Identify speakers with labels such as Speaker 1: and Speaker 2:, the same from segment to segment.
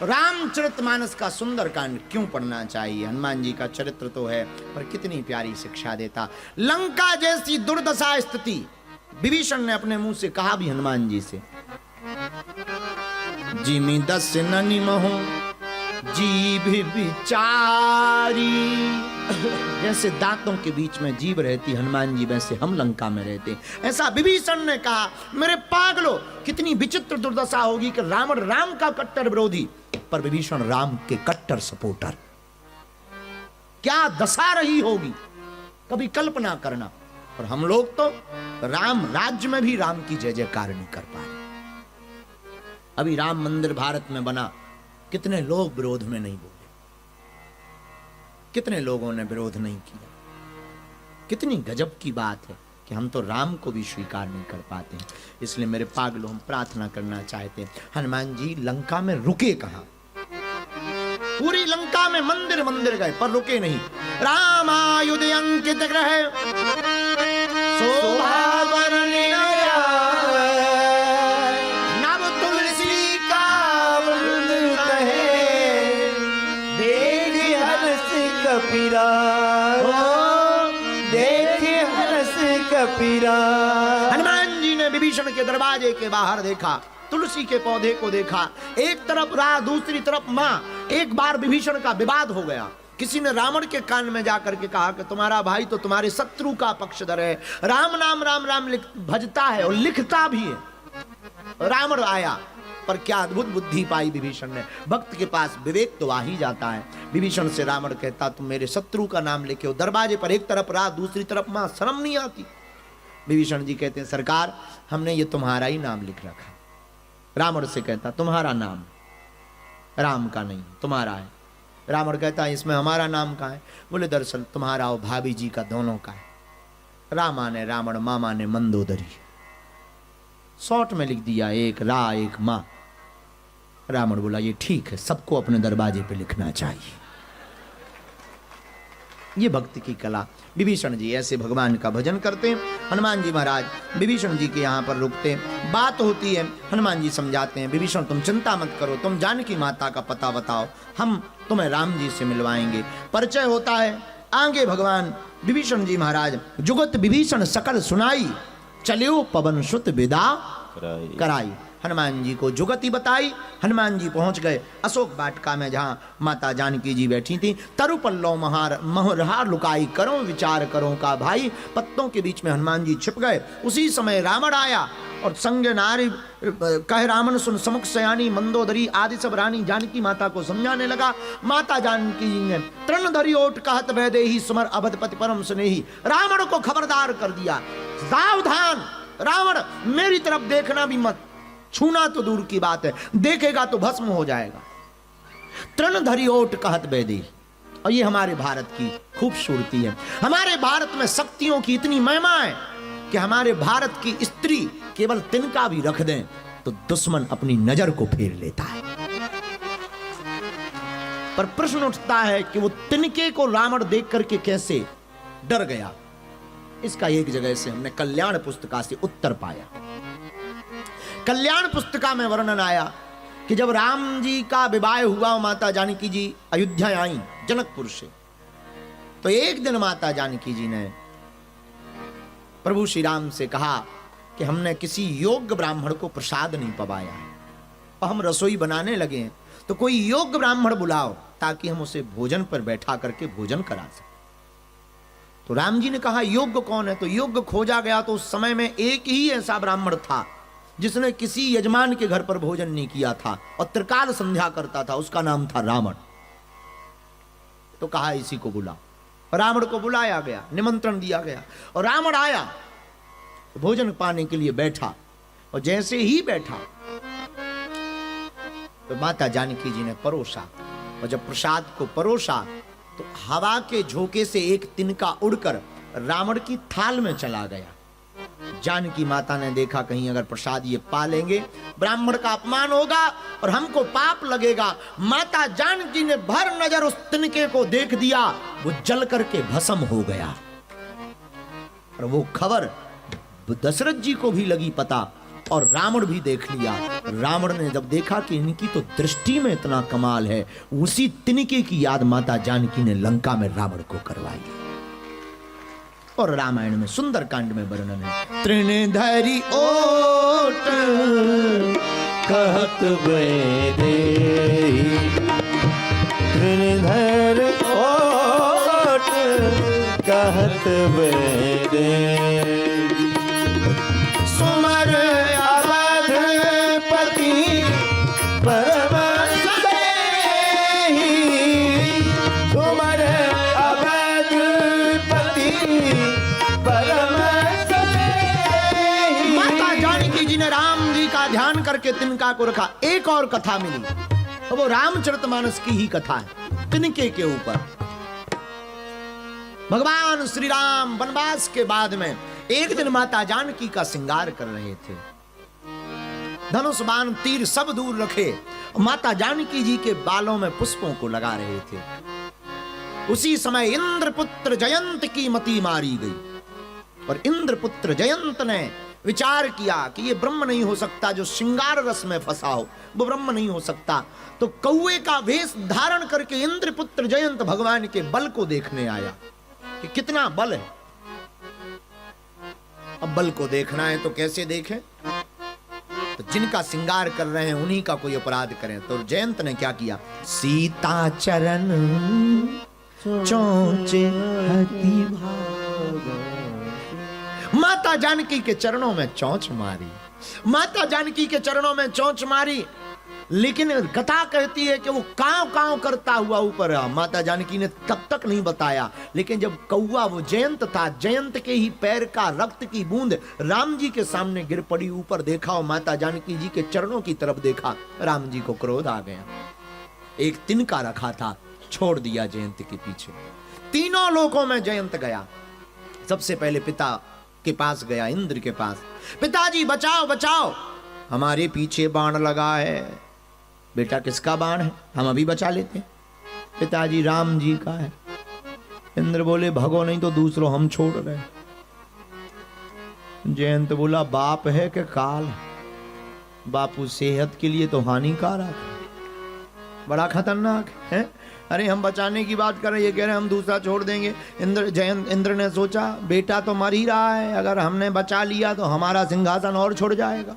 Speaker 1: रामचरितमानस का सुंदर कांड क्यों पढ़ना चाहिए? हनुमान जी का चरित्र तो है, पर कितनी प्यारी शिक्षा देता। लंका जैसी दुर्दशा स्थिति विभीषण ने अपने मुंह से कहा भी हनुमान जी से, जिमी दस ननि महो जीभ बिचारी। जैसे दांतों के बीच में जीभ रहती हनुमान जी, वैसे हम लंका में रहते। ऐसा विभीषण ने कहा। मेरे पागलों, कितनी विचित्र दुर्दशा होगी कि रावण राम का कट्टर विरोधी, पर विभीषण राम के कट्टर सपोर्टर। क्या दशा रही होगी, कभी कल्पना करना। और हम लोग तो राम राज्य में भी राम की जय जयकार नहीं कर पा रहे। अभी राम मंदिर भारत में बना, कितने लोग विरोध में नहीं बोले, कितने लोगों ने विरोध नहीं किया। कितनी गजब की बात है कि हम तो राम को भी स्वीकार नहीं कर पाते हैं। इसलिए मेरे पागलों, हम प्रार्थना करना चाहते हैं, हनुमान जी लंका में रुके कहां? पूरी लंका में मंदिर मंदिर गए, पर रुके नहीं। रामायुध अंकित ग्रह शोभा नव तुलसी का वृंद कहे,
Speaker 2: देख हर्ष कपीरा, देख हर्ष कपीरा।
Speaker 1: हनुमान जी ने विभीषण के दरवाजे के बाहर देखा, तुलसी के पौधे को देखा। एक तरफ राह, दूसरी तरफ मां। एक बार विभीषण का विवाद हो गया। किसी ने रावण के कान में जाकर के कहा कि तुम्हारा भाई तो तुम्हारे शत्रु का पक्षधर है, राम नाम राम राम भजता है और लिखता भी है। रावण आया, पर क्या अद्भुत बुद्धि पाई विभीषण ने। भक्त के पास विवेक तो आ ही जाता है। विभीषण से रावण कहता, तुम मेरे शत्रु का नाम लिखे हो। दरवाजे पर एक तरफ राह, दूसरी तरफ मां, शर्म नहीं आती? विभीषण जी कहते हैं, सरकार हमने ये तुम्हारा ही नाम लिख रखा। रावण से कहता, तुम्हारा नाम? राम का नहीं, तुम्हारा है। रावण कहता, इसमें हमारा नाम कहाँ है? बोले दरअसल तुम्हारा और भाभी जी का दोनों का है। रामा ने रावण, मामा ने मंदोदरी, शॉर्ट में लिख दिया, एक रा एक मां। रावण बोला, ये ठीक है, सबको अपने दरवाजे पे लिखना चाहिए। ये भक्ति की कला। विभीषण जी ऐसे भगवान का भजन करते हैं। हनुमान जी महाराज विभीषण जी के यहाँ पर रुकते हैं, बात होती है। हनुमान जी समझाते हैं, विभीषण तुम चिंता मत करो, तुम जानकी माता का पता बताओ, हम तुम्हें राम जी से मिलवाएंगे। परिचय होता है। आगे भगवान विभीषण जी महाराज, जुगत विभीषण सकल सुनाई, चलियो पवन सुत विदा कराई। हनुमान जी को जुगति बताई। हनुमान जी पहुंच गए अशोक वाटिका में, जहां माता जानकी जी बैठी थी। तरु पल्लव महरहार लुकाई, करो विचार करो का भाई। पत्तों के बीच में हनुमान जी छिप गए। उसी समय रावण आया और संग नारी कह रामन सुन समुख सयानी, मंदोदरी आदि सब रानी जानकी माता को समझाने लगा। माता जानकी जी ने तृण धरी ओट कहत वैदेही, सुमर अवधपति परम स्नेही। रावण को खबरदार कर दिया, सावधान रावण, मेरी तरफ देखना भी मत, छूना तो दूर की बात है, देखेगा तो भस्म हो जाएगा। तृण धरी ओट कहत वैदेही। और ये हमारे भारत की खूबसूरती है। हमारे भारत में शक्तियों की इतनी महिमा है कि हमारे भारत की स्त्री केवल तिनका भी रख दें तो दुश्मन अपनी नजर को फेर लेता है। पर प्रश्न उठता है कि वो तिनके को रावण देख करके कैसे डर गया। इसका एक जगह से हमने कल्याण पुस्तिका से उत्तर पाया। कल्याण पुस्तिका में वर्णन आया कि जब राम जी का विवाह हुआ, माता जानकी जी अयोध्या आई जनकपुर से, तो एक दिन माता जानकी जी ने प्रभु श्री राम से कहा कि हमने किसी योग्य ब्राह्मण को प्रसाद नहीं पवाया है और हम रसोई बनाने लगे हैं, तो कोई योग्य ब्राह्मण बुलाओ ताकि हम उसे भोजन पर बैठा करके भोजन करा सकें। तो राम जी ने कहा, योग्य कौन है? तो योग्य खोजा गया तो उस समय में एक ही ऐसा ब्राह्मण था जिसने किसी यजमान के घर पर भोजन नहीं किया था और त्रिकाल संध्या करता था। उसका नाम था रावण। तो कहा, इसी को बुला। रावण को बुलाया गया, निमंत्रण दिया गया और रावण आया, भोजन पाने के लिए बैठा। और जैसे ही बैठा तो माता जानकी जी ने परोसा, और जब प्रसाद को परोसा तो हवा के झोंके से एक तिनका उड़कर रावण की थाल में चला गया। जानकी माता ने देखा, कहीं अगर प्रसाद ये पा लेंगे ब्राह्मण का अपमान होगा और हमको पाप लगेगा। माता जानकी ने भर नजर उस तिनके को देख दिया, वो जल करके भस्म हो गया। और वो खबर दशरथ जी को भी लगी पता और रावण भी देख लिया। रावण ने जब देखा कि इनकी तो दृष्टि में इतना कमाल है, उसी तिनके की याद माता जानकी ने लंका में रावण को करवाई। और रामायण में सुंदर कांड में वर्णन है, तृणधरी ओट
Speaker 2: कहत बेदे तृणधर ओट कहत बेदे सुमर अवधपति परम स्नेही सुमर अवधपति परम स्नेही।
Speaker 1: माता जानकी जी ने राम जी का ध्यान करके तिनका को रखा। एक और कथा मिली, वो रामचरितमानस की ही कथा है, तिनके के ऊपर। भगवान श्री राम वनवास के बाद में एक दिन माता जानकी का श्रृंगार कर रहे थे, धनुष बाण तीर सब दूर रखे, माता जानकी जी के बालों में पुष्पों को लगा रहे थे। उसी समय इंद्रपुत्र जयंत की मति मारी गई और इंद्रपुत्र जयंत ने विचार किया कि ये ब्रह्म नहीं हो सकता जो श्रृंगार रस में फंसा हो, वो ब्रह्म नहीं हो सकता। तो कौवे का वेश धारण करके इंद्रपुत्र जयंत भगवान के बल को देखने आया कि कितना बल है। अब बल को देखना है तो कैसे देखें? तो जिनका श्रृंगार कर रहे हैं उन्हीं का कोई अपराध करें। तो जयंत ने क्या किया, सीता चरण चोंचे हति भाग, माता जानकी के चरणों में चोंच मारी, माता जानकी के चरणों में चोंच मारी। लेकिन कथा कहती है कि वो कांव कांव करता हुआ ऊपर आ। माता जानकी ने तब तक नहीं बताया, लेकिन जब कौवा वो जयंत था, जयंत के ही पैर का रक्त की बूंद राम जी के सामने गिर पड़ी, ऊपर देखा और माता जानकी जी के चरणों की तरफ देखा, राम जी को क्रोध आ गया। एक तिनका रखा था, छोड़ दिया जयंत के पीछे। तीनों लोकों में जयंत गया। सबसे पहले पिता के पास गया, इंद्र के पास। पिताजी बचाओ बचाओ, हमारे पीछे बाण लगा है। बेटा किसका बाण है, हम अभी बचा लेते। पिताजी राम जी का है। इंद्र बोले भगो नहीं तो दूसरों हम छोड़ रहे। जयंत बोला बाप है कि काल है, बापू सेहत के लिए तो हानिकारक है, बड़ा खतरनाक है। अरे हम बचाने की बात कर रहे, ये कह रहे हम दूसरा छोड़ देंगे। इंद्र ने सोचा बेटा तो मर ही रहा है, अगर हमने बचा लिया तो हमारा सिंहासन और छुड़ जाएगा।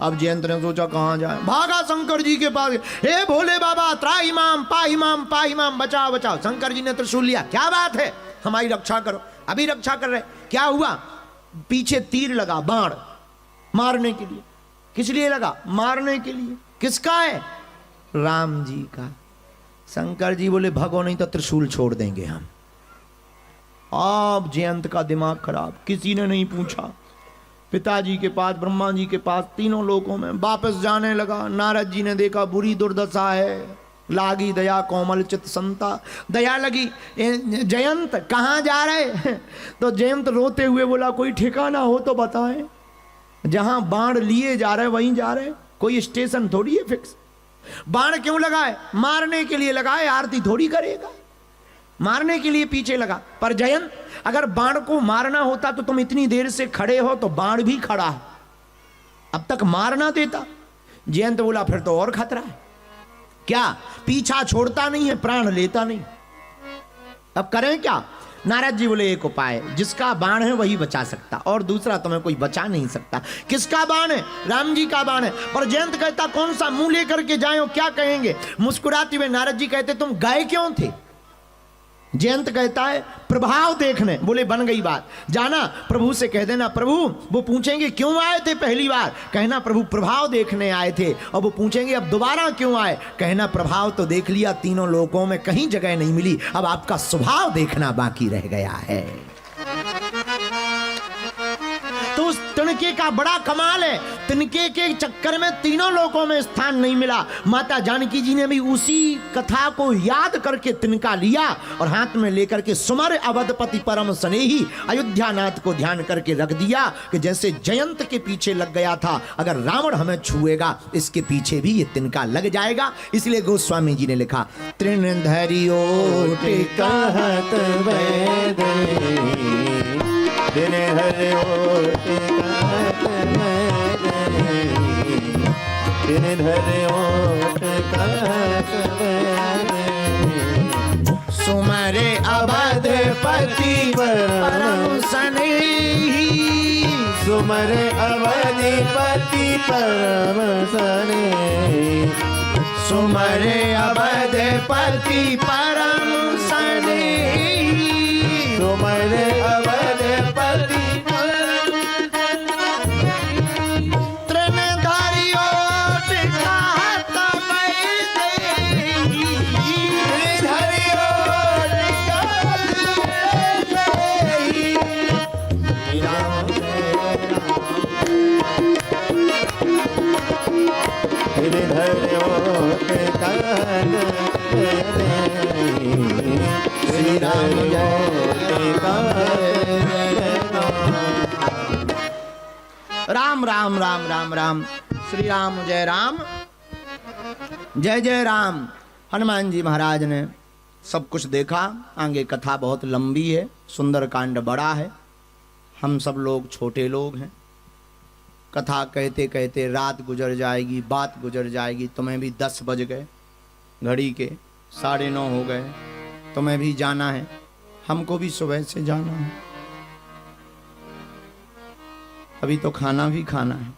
Speaker 1: अब जयंत ने सोचा कहां जाए, भागा शंकर जी के पास। हे भोले बाबा त्राहि माम पाहि माम पाहि माम, बचाओ बचाओ। शंकर जी ने त्रिशूल लिया, क्या बात है हमारी रक्षा करो। अभी रक्षा कर रहे, क्या हुआ, पीछे तीर लगा, बाण मारने के लिए। किस लिए लगा, मारने के लिए। किसका है, राम जी का। शंकर जी बोले भगो नहीं तो त्रिशूल छोड़ देंगे हम। अब जयंत का दिमाग खराब, किसी ने नहीं पूछा। पिताजी के पास, ब्रह्मा जी के पास, तीनों लोकों में वापस जाने लगा। नारद जी ने देखा बुरी दुर्दशा है, लागी दया कोमल चित संता, दया लगी। जयंत कहाँ जा रहे? तो जयंत रोते हुए बोला कोई ठिकाना हो तो बताएं, जहां बाण लिए जा रहे वहीं जा रहे, कोई स्टेशन थोड़ी है फिक्स। बाण क्यों लगाए, मारने के लिए लगाए, आरती थोड़ी करेगा, मारने के लिए पीछे लगा। पर जयंत अगर बाण को मारना होता तो तुम इतनी देर से खड़े हो तो बाण भी खड़ा है, अब तक मारना देता। जयंत बोला फिर तो और खतरा है, क्या पीछा छोड़ता नहीं है, प्राण लेता नहीं, अब करें क्या? नारद जी बोले एक उपाय, जिसका बाण है वही बचा सकता, और दूसरा तुम्हें कोई बचा नहीं सकता। किसका बाण है? राम जी का बाण है। पर जयंत कहता कौन सा, मुंह लेकर के जाए क्या कहेंगे? मुस्कुराते हुए नारद जी कहते तुम गए क्यों थे? जयंत कहता है प्रभाव देखने। बोले बन गई बात, जाना प्रभु से कह देना प्रभु, वो पूछेंगे क्यों आए थे पहली बार, कहना प्रभु प्रभाव देखने आए थे। और वो पूछेंगे अब दोबारा क्यों आए, कहना प्रभाव तो देख लिया, तीनों लोकों में कहीं जगह नहीं मिली, अब आपका स्वभाव देखना बाकी रह गया है। तो उस तिनके का बड़ा कमाल है, तिनके के चक्कर में तीनों लोकों में स्थान नहीं मिला। माता जानकी जी ने भी उसी कथा को याद करके तिनका लिया और हाथ में लेकर के सुमर अवधपति परम स्नेही अयोध्यानाथ को ध्यान करके रख दिया कि जैसे जयंत के पीछे लग गया था, अगर रावण हमें छुएगा इसके पीछे भी ये तिनका लग जाएगा। इसलिए गोस्वामी जी ने लिखा तृणधरियो
Speaker 2: कहत वेद दिन हरिओ कहत वेद गिरधर ओट कहत वेदे
Speaker 1: सुमरे अवधपति परम स्नेही
Speaker 2: सुमरे अवधिपति परम स्नेही
Speaker 1: सुमरे अवधपति परम स्नेही
Speaker 2: सुमरे अवधिपति
Speaker 1: तृणधारी ओट कहत वैदेही
Speaker 2: गिरधर ओट कहत वेदे राम गिरधर ओट कहत वेदे श्री राम ओट कहत
Speaker 1: राम राम राम राम राम श्री राम जय राम जय जय राम। हनुमान जी महाराज ने सब कुछ देखा। आगे कथा बहुत लंबी है, सुंदर कांड बड़ा है, हम सब लोग छोटे लोग हैं। कथा कहते कहते रात गुजर जाएगी, बात गुजर जाएगी। तुम्हें भी 10 बज गए, घड़ी के 9:30 हो गए। तुम्हें भी जाना है, हमको भी सुबह से जाना है। अभी तो खाना भी खाना है।